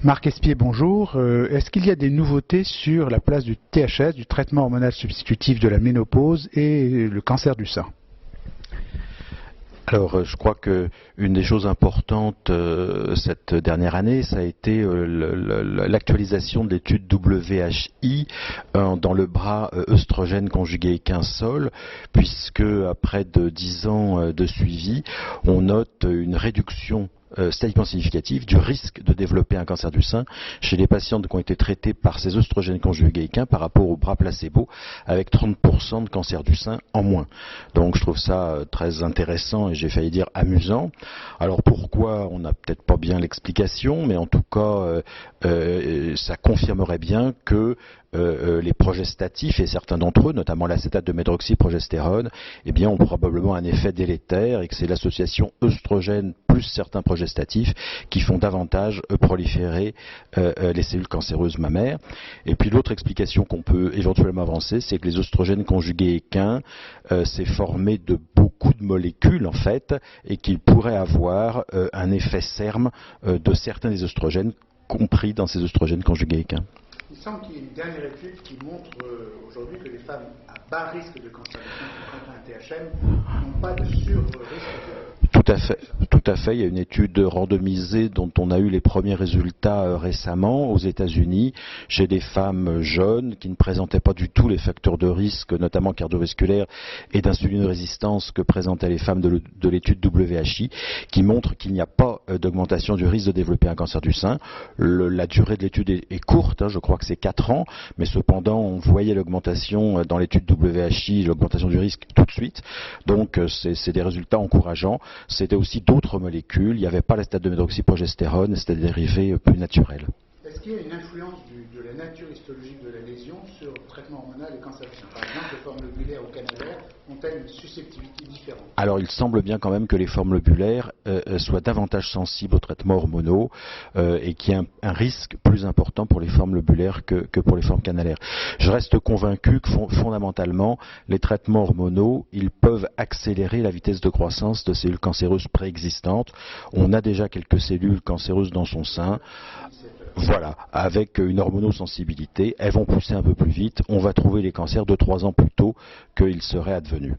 Marc Espier, bonjour. Est-ce qu'il y a des nouveautés sur la place du THS, du traitement hormonal substitutif de la ménopause et le cancer du sein? Alors, je crois qu'une des choses importantes cette dernière année, ça a été l'actualisation de l'étude WHI dans le bras œstrogène conjugué 15 sol, puisque après 10 ans de suivi, on note une réduction statistiquement significative du risque de développer un cancer du sein chez les patientes qui ont été traitées par ces œstrogènes conjugués 15 par rapport au bras placebo, avec 30% de cancer du sein en moins. Donc je trouve ça très intéressant et j'ai failli dire amusant. Alors pourquoi? On n'a peut-être pas bien l'explication, mais en tout cas ça confirmerait bien que les progestatifs, et certains d'entre eux, notamment l'acétate de médroxyprogestérone, eh bien, ont probablement un effet délétère et que c'est l'association œstrogène plus certains progestatifs qui font davantage proliférer les cellules cancéreuses mammaires. Et puis l'autre explication qu'on peut éventuellement avancer, c'est que les œstrogènes conjugués équins s'est formé de beaucoup de molécules en fait, et qu'ils pourraient avoir un effet SERM de certains des œstrogènes compris dans ces œstrogènes conjugués équins. Il semble qu'il y ait une dernière étude qui montre aujourd'hui que les femmes à bas risque de cancer du sein qui prennent un THM n'ont pas de sur-risque. Tout à fait. Il y a une étude randomisée dont on a eu les premiers résultats récemment aux États-Unis chez des femmes jeunes qui ne présentaient pas du tout les facteurs de risque, notamment cardiovasculaires et d'insulinorésistance que présentaient les femmes de l'étude WHI, qui montre qu'il n'y a pas d'augmentation du risque de développer un cancer du sein. La durée de l'étude est courte, je crois que c'est 4 ans, mais cependant on voyait l'augmentation dans l'étude WHI, l'augmentation du risque tout de suite. Donc c'est des résultats encourageants. C'était aussi d'autres molécules. Il n'y avait pas l'acétate de médroxyprogestérone, c'était des dérivés plus naturels. Est-ce qu'il y a une influence de la nature histologique de la lésion sur le traitement hormonal et cancer du sein? Par exemple, les formes lobulaires ou canalaires ont-elles une susceptibilité différente? Alors il semble bien quand même que les formes lobulaires soient davantage sensibles aux traitements hormonaux et qu'il y ait un risque plus important pour les formes lobulaires que pour les formes canalaires. Je reste convaincu que fondamentalement, les traitements hormonaux, ils peuvent accélérer la vitesse de croissance de cellules cancéreuses préexistantes. On a déjà quelques cellules cancéreuses dans son sein. Voilà, avec une hormonosensibilité, elles vont pousser un peu plus vite, on va trouver les cancers 2-3 ans plus tôt qu'ils seraient advenus.